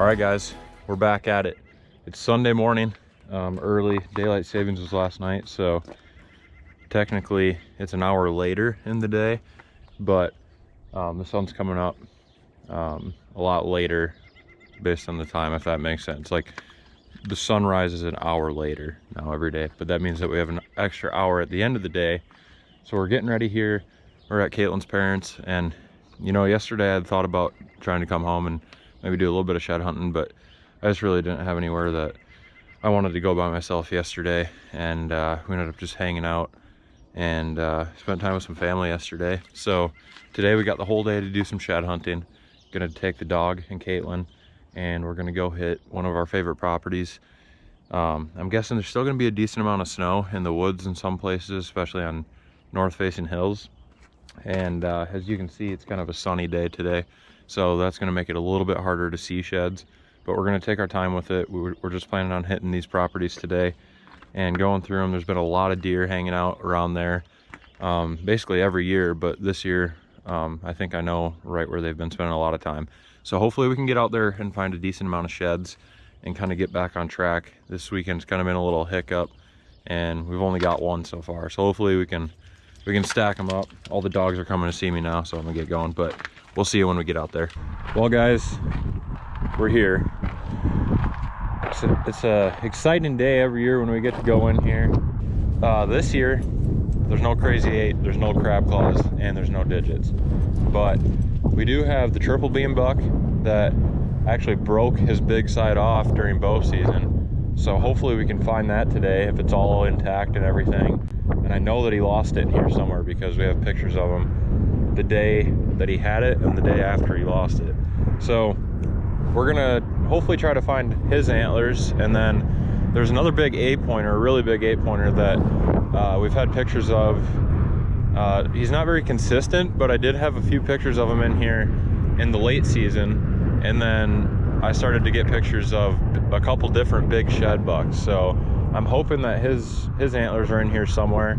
All right, guys, we're back at it. It's Sunday morning. Early daylight savings was last night, so technically it's an hour later in the day, but the sun's coming up a lot later based on the time, if that makes sense. Like, the sunrise is an hour later now every day, but that means that we have an extra hour at the end of the day. So we're getting ready here. We're at Kaitlyn's parents, and you know, yesterday I had thought about trying to come home and maybe do a little bit of shed hunting, but I just really didn't have anywhere that I wanted to go by myself yesterday, and we ended up just hanging out and spent time with some family yesterday. So today we got the whole day to do some shed hunting. Gonna take the dog and Kaitlyn, and we're gonna go hit one of our favorite properties. I'm guessing there's still gonna be a decent amount of snow in the woods in some places, especially on north facing hills. And as you can see, it's kind of a sunny day today, so that's going to make it a little bit harder to see sheds, but we're going to take our time with it. We're just planning on hitting these properties today and going through them. There's been a lot of deer hanging out around there basically every year, but this year I think I know right where they've been spending a lot of time. So hopefully we can get out there and find a decent amount of sheds and kind of get back on track. This weekend's kind of been a little hiccup, and we've only got one so far, so hopefully we can stack them up. All the dogs are coming to see me now, so I'm gonna get going, but we'll see you when we get out there. Well, guys, we're here. It's a exciting day every year when we get to go in here. This year, there's no Crazy 8, there's no crab claws, and there's no digits. But we do have the triple beam buck that actually broke his big side off during bow season. So hopefully we can find that today if it's all intact and everything. And I know that he lost it in here somewhere because we have pictures of him the day that he had it and the day after he lost it. So we're gonna hopefully try to find his antlers. And then there's another big 8-pointer, a really big 8-pointer that we've had pictures of. He's not very consistent, but I did have a few pictures of him in here in the late season. And then I started to get pictures of a couple different big shed bucks. So I'm hoping that his antlers are in here somewhere,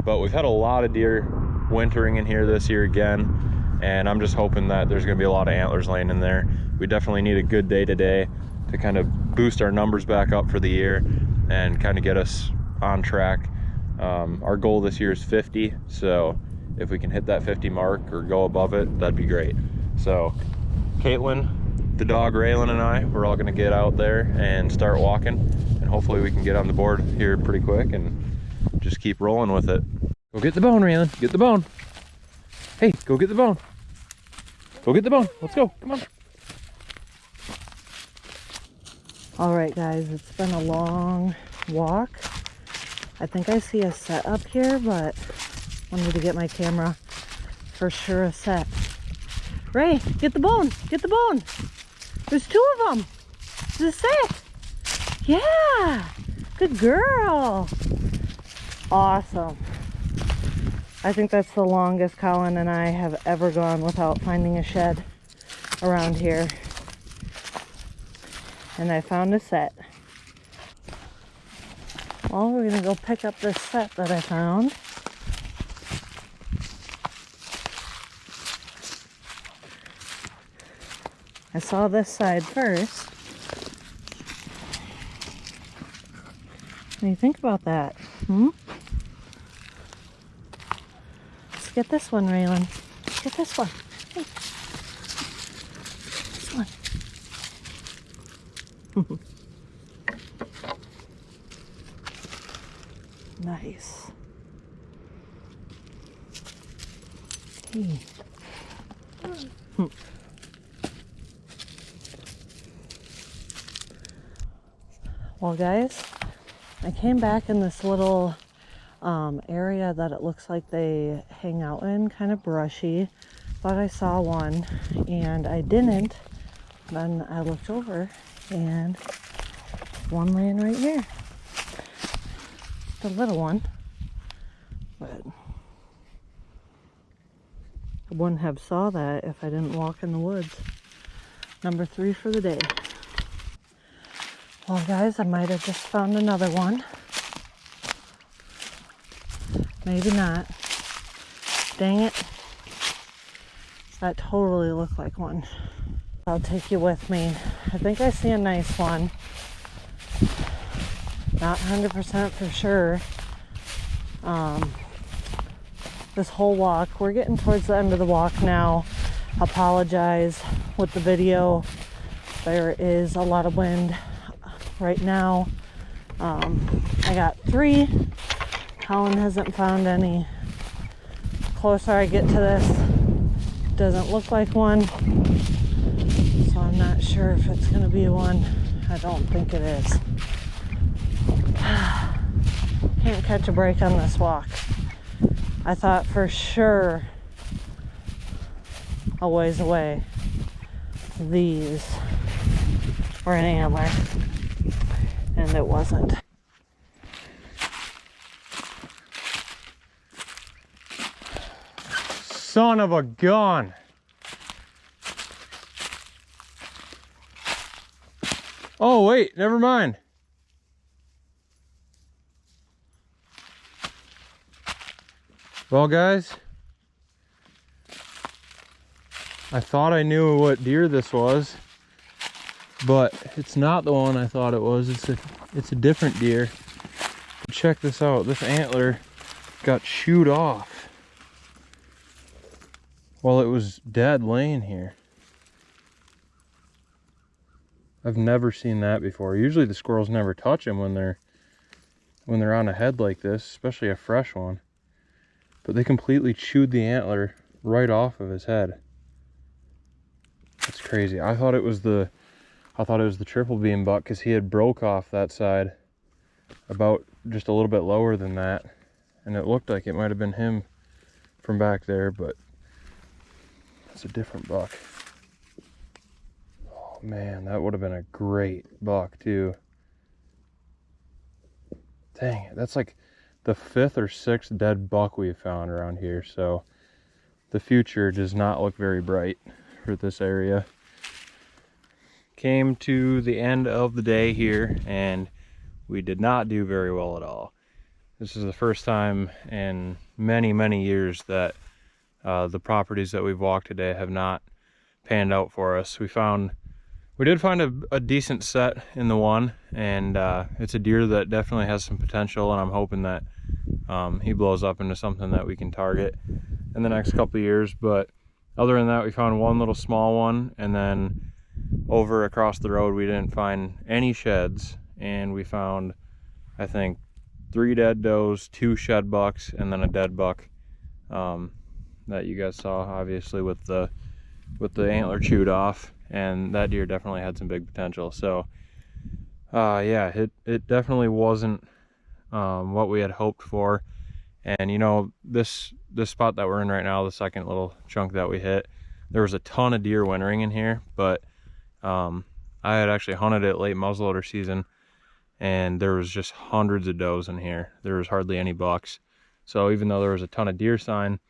but we've had a lot of deer wintering in here this year again, and I'm just hoping that there's gonna be a lot of antlers laying in there. We definitely need a good day today to kind of boost our numbers back up for the year and kind of get us on track. Our goal this year is 50, so if we can hit that 50 mark or go above it, that'd be great. So Kaitlyn, the dog Raylan, and I, we're all gonna get out there and start walking, and hopefully we can get on the board here pretty quick and just keep rolling with it. Go get the bone, Raylan. Get the bone. Hey, go get the bone. Go get the bone. Let's go. Come on. All right, guys, it's been a long walk. I think I see a set up here, but I need to get my camera for sure a set. Ray, get the bone. Get the bone. There's 2 of them. This is it. Yeah. Good girl. Awesome. I think that's the longest Collin and I have ever gone without finding a shed around here. And I found a set. Well, we're gonna go pick up this set that I found. I saw this side first. What do you think about that? Let's get this one, Raylan. Get this one. Hey. This one. Nice. Hey. Well, guys, I came back in this little area that it looks like they hang out in, kind of brushy. Thought I saw one, and I didn't. Then I looked over, and one laying right here. The little one, but I wouldn't have saw that if I didn't walk in the woods. Number 3 for the day. Well, guys, I might have just found another one. Maybe not. Dang it. That totally looked like one. I'll take you with me. I think I see a nice one. Not 100% for sure. This whole walk, we're getting towards the end of the walk now. Apologize with the video. There is a lot of wind right now. I got 3. Collin hasn't found any. Closer I get to this, doesn't look like one. So I'm not sure if it's gonna be one. I don't think it is. Can't catch a break on this walk. I thought for sure a ways away these were an antler, and it wasn't. Son of a gun. Oh wait, never mind. Well guys, I thought I knew what deer this was, but it's not the one I thought it was. It's a different deer. Check this out. This antler got chewed off while it was dead laying here. I've never seen that before. Usually the squirrels never touch him when they're on a head like this, especially a fresh one. But they completely chewed the antler right off of his head. That's crazy. I thought it was the triple beam buck because he had broke off that side about just a little bit lower than that, and it looked like it might have been him from back there, but it's a different buck. Oh man, that would have been a great buck too. Dang it, that's like the 5th or 6th dead buck we've found around here, so the future does not look very bright for this area. Came to the end of the day here and we did not do very well at all. This is the first time in many years that the properties that we've walked today have not panned out for us. We did find a decent set in the one, and it's a deer that definitely has some potential, and I'm hoping that he blows up into something that we can target in the next couple of years. But other than that, we found one little small one, and then over across the road we didn't find any sheds, and we found, I think, 3 dead does, 2 shed bucks, and then a dead buck that you guys saw obviously with the antler chewed off. And that deer definitely had some big potential. So yeah, it definitely wasn't what we had hoped for. And you know, this spot that we're in right now, the second little chunk that we hit, there was a ton of deer wintering in here, but I had actually hunted it late muzzleloader season, and there was just hundreds of does in here. There was hardly any bucks. So even though there was a ton of deer sign,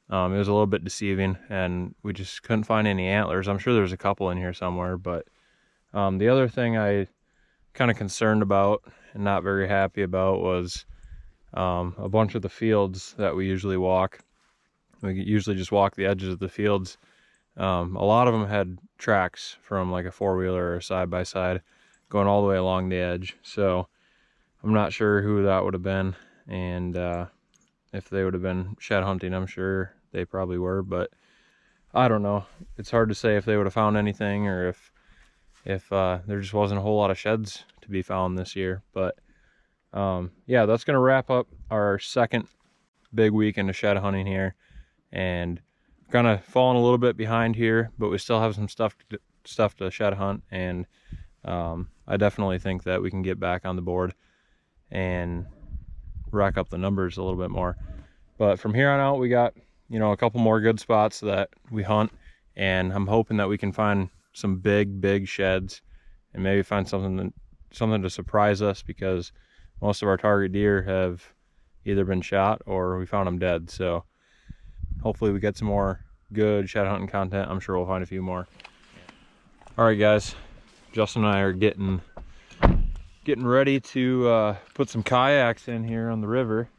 it was a little bit deceiving, and we just couldn't find any antlers. I'm sure there's a couple in here somewhere, but the other thing I kind of concerned about and not very happy about was a bunch of the fields that we usually walk. We usually just walk the edges of the fields. A lot of them had tracks from like a 4-wheeler or a side-by-side going all the way along the edge. So I'm not sure who that would have been, and if they would have been shed hunting, I'm sure they probably were, but I don't know. It's hard to say if they would have found anything, or if there just wasn't a whole lot of sheds to be found this year. But yeah, that's gonna wrap up our second big weekend of shed hunting here, and kind of falling a little bit behind here, but we still have some stuff to shed hunt, and I definitely think that we can get back on the board and rack up the numbers a little bit more. But from here on out, we got, you know, a couple more good spots that we hunt, and I'm hoping that we can find some big sheds and maybe find something to surprise us, because most of our target deer have either been shot or we found them dead. So hopefully we get some more good shed hunting content. I'm sure we'll find a few more. All right guys, Justin and I are getting ready to put some kayaks in here on the river.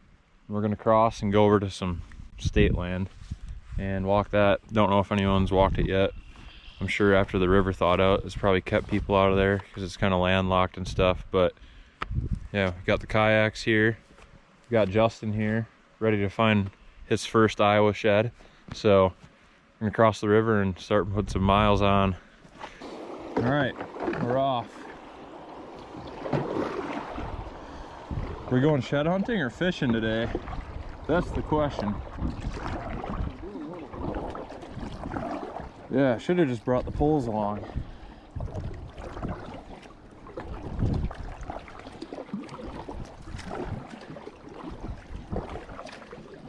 We're gonna cross and go over to some state land and walk that. Don't know if anyone's walked it yet. I'm sure after the river thawed out, it's probably kept people out of there because it's kind of landlocked and stuff. But yeah, we got the kayaks here. We got Justin here, ready to find his first Iowa shed. So I'm gonna cross the river and start putting some miles on. All right, we're off. We're going shed hunting or fishing today? That's the question. Yeah, I should have just brought the poles along.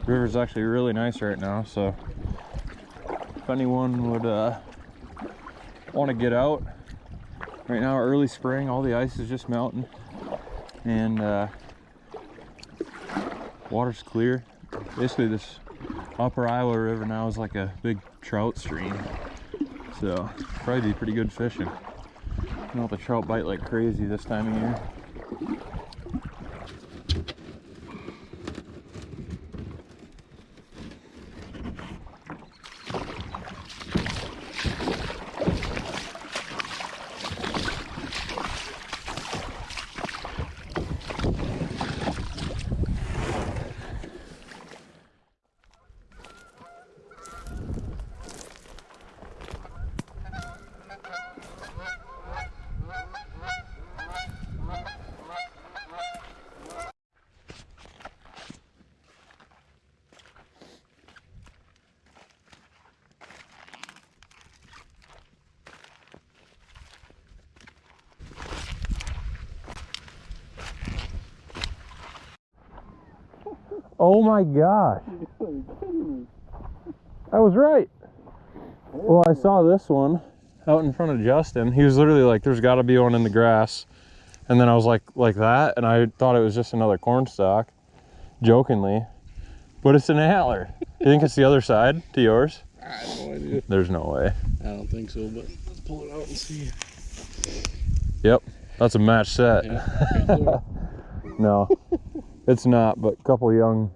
River's actually really nice right now, so if anyone would want to get out right now, early spring, all the ice is just melting and water's clear. Basically this upper Iowa River now is like a big trout stream, so probably be pretty good fishing. You know, the trout bite like crazy this time of year. Oh my gosh. I was right. Well, I saw this one out in front of Justin. He was literally like, there's got to be one in the grass. And then I was like that, and I thought it was just another cornstalk, jokingly. But it's an antler. You think it's the other side to yours? I have no idea. There's no way. I don't think so, but let's pull it out and see. Yep, that's a match set. Yeah, No, it's not, but a couple young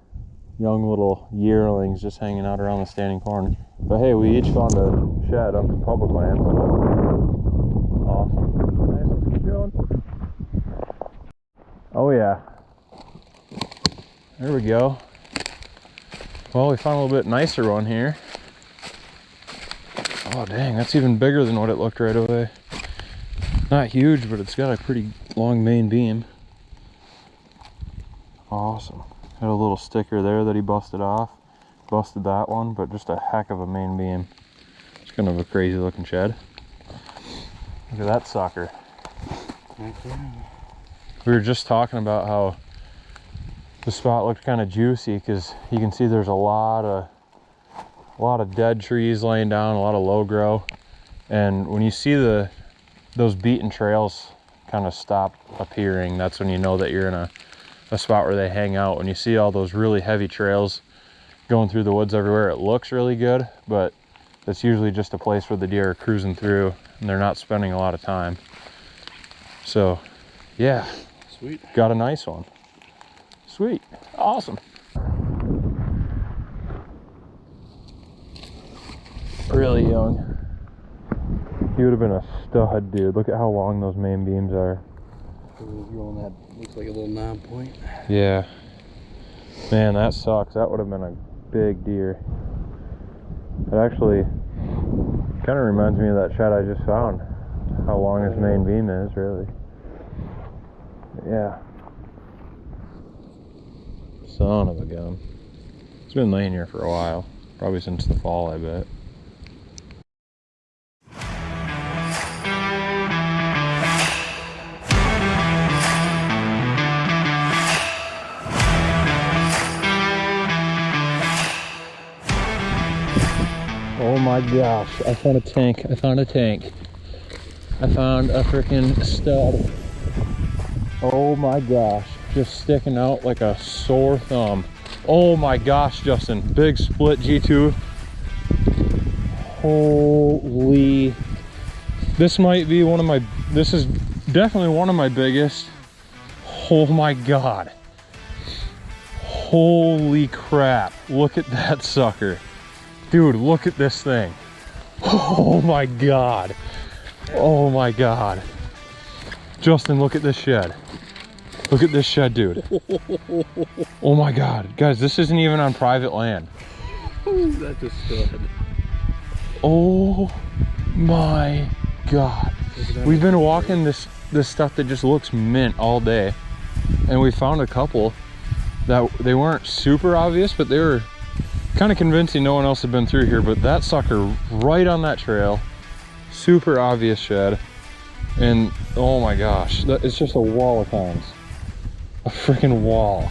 little yearlings just hanging out around the standing corn. But hey, we each found a shed on some public land, so awesome. Nice, let's keep going. Oh yeah, there we go. Well, we found a little bit nicer one here. Oh dang, that's even bigger than what it looked right away. Not huge, but it's got a pretty long main beam. Awesome. Got a little sticker there that he busted off. Busted that one, but just a heck of a main beam. It's kind of a crazy looking shed. Look at that sucker. We were just talking about how the spot looked kind of juicy because you can see there's a lot of dead trees laying down, a lot of low grow. And when you see those beaten trails kind of stop appearing, that's when you know that you're in a spot where they hang out. When you see all those really heavy trails going through the woods everywhere, it looks really good, but it's usually just a place where the deer are cruising through and they're not spending a lot of time. So yeah, sweet. Got a nice one. Sweet, awesome. Really young. He would have been a stud, dude. Look at how long those main beams are. That looks like a little 9-point. Yeah. Man, that sucks. That would have been a big deer. It actually kind of reminds me of that shed I just found. How long his main beam is, really. Yeah. Son of a gun. It's been laying here for a while. Probably since the fall, I bet. Oh my gosh, I found a tank. I found a tank. I found a freaking stud. Oh my gosh, just sticking out like a sore thumb. Oh my gosh, Justin, big split G2. Holy, this might be this is definitely one of my biggest. Oh my God. Holy crap, look at that sucker. Dude, look at this thing. Oh my God. Oh my God. Justin, look at this shed. Look at this shed, dude. Oh my God. Guys, this isn't even on private land. That's a stud. Oh my God. We've been walking this stuff that just looks mint all day. And we found a couple that they weren't super obvious, but they were kind of convincing no one else had been through here. But that sucker right on that trail, super obvious shed. And oh my gosh, it's just a wall of tines. A freaking wall.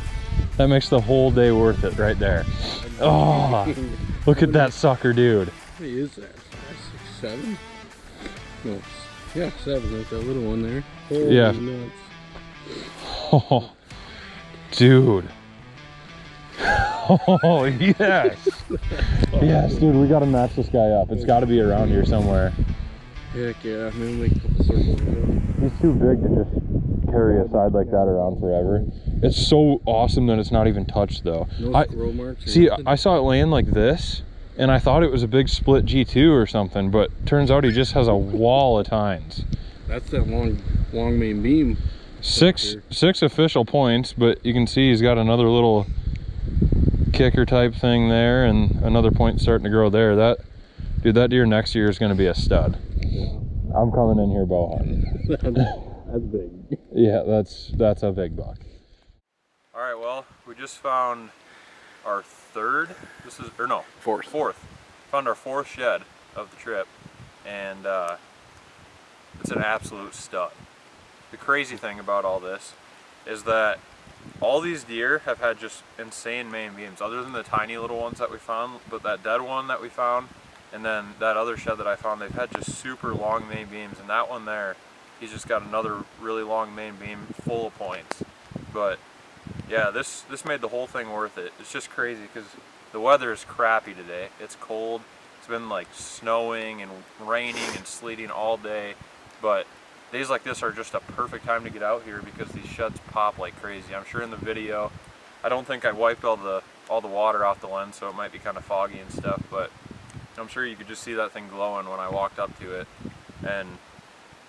That makes the whole day worth it right there. Oh, look at that sucker, dude. What is that? 5, 6, 7? No, yeah, 7. There's that little one there. Holy Yeah. nuts. Oh, dude. Oh, yes. Yes, dude, we got to match this guy up. It's got to be around here somewhere. Heck yeah, maybe we'll make a couple circles. He's too big to just carry a side like that around forever. It's so awesome that it's not even touched though. No squirrel marks or See, nothing? I saw it laying like this, and I thought it was a big split G2 or something, but turns out he just has a wall of tines. That's that long main beam. Six official points, but you can see he's got another little kicker type thing there, and another point starting to grow there. Dude, that deer next year is going to be a stud. I'm coming in here bow hunting. That's big. Yeah, that's a big buck. All right, well, we just found our fourth. Found our fourth shed of the trip, and it's an absolute stud. The crazy thing about all this is that all these deer have had just insane main beams, other than the tiny little ones that we found, but that dead one that we found, and then that other shed that I found, they've had just super long main beams, and that one there, he's just got another really long main beam full of points. But yeah, this made the whole thing worth it. It's just crazy because the weather is crappy today. It's cold. It's been like snowing and raining and sleeting all day, but days like this are just a perfect time to get out here because these sheds pop like crazy. I'm sure in the video, I don't think I wiped all the water off the lens, so it might be kind of foggy and stuff, but I'm sure you could just see that thing glowing when I walked up to it. And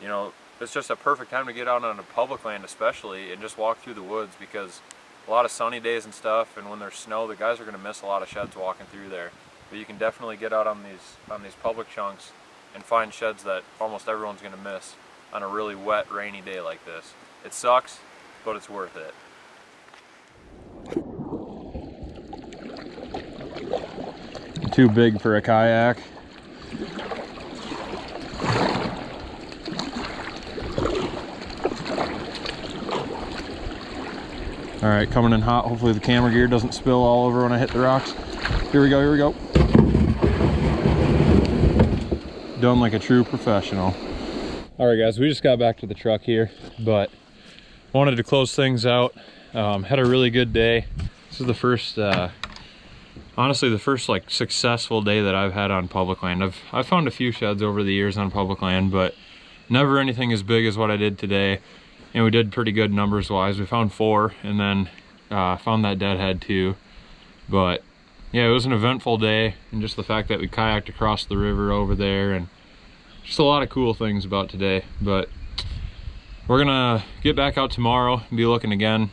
you know, it's just a perfect time to get out on a public land especially and just walk through the woods, because a lot of sunny days and stuff, and when there's snow, the guys are going to miss a lot of sheds walking through there. But you can definitely get out on these public chunks and find sheds that almost everyone's going to miss on a really wet, rainy day like this. It sucks, but it's worth it. Too big for a kayak. All right, coming in hot. Hopefully the camera gear doesn't spill all over when I hit the rocks. Here we go, here we go. Done like a true professional. All right guys, we just got back to the truck here, but wanted to close things out. Had a really good day. This is the first, honestly, the first like successful day that I've had on public land. I've found a few sheds over the years on public land, but never anything as big as what I did today. And we did pretty good numbers wise. We found 4, and then found that deadhead too. But yeah, it was an eventful day, and just the fact that we kayaked across the river over there, and just a lot of cool things about today. But we're gonna get back out tomorrow and be looking again.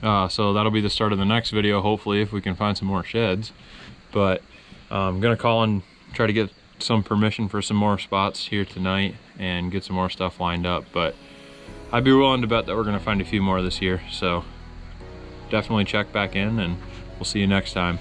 So that'll be the start of the next video, hopefully, if we can find some more sheds. But I'm gonna call and try to get some permission for some more spots here tonight and get some more stuff lined up. But I'd be willing to bet that we're gonna find a few more this year. So definitely check back in, and we'll see you next time.